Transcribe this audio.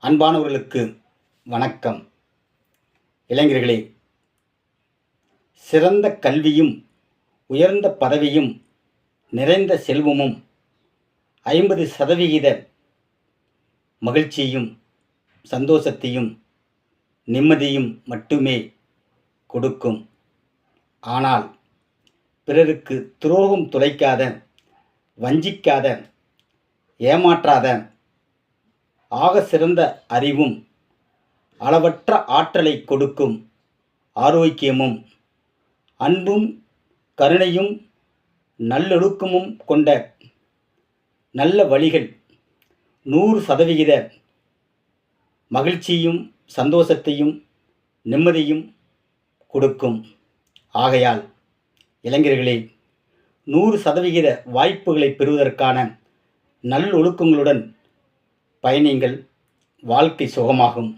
அன்பானவர்களுக்கு வணக்கம். இளைஞர்களே, சிறந்த கல்வியும் உயர்ந்த பதவியும் நிறைந்த செல்வமும் 50% மகிழ்ச்சியும் சந்தோஷத்தையும் நிம்மதியும் மட்டுமே கொடுக்கும். ஆனால் பிறருக்கு துரோகம் துளைக்காத, வஞ்சிக்காத, ஏமாற்றாத, ஆக சிறந்த அறிவும் அளவற்ற ஆற்றலை கொடுக்கும் ஆரோக்கியமும் அன்பும் கருணையும் நல்லொழுக்கமும் கொண்ட நல்ல வழிகள் 100% மகிழ்ச்சியும் சந்தோஷத்தையும் நிம்மதியும் கொடுக்கும். ஆகையால் இளைஞர்களே, 100% வாய்ப்புகளை பெறுவதற்கான நல்லொழுக்கங்களுடன் பயணிங்கள். வாழ்க்கை சுகமாகும்.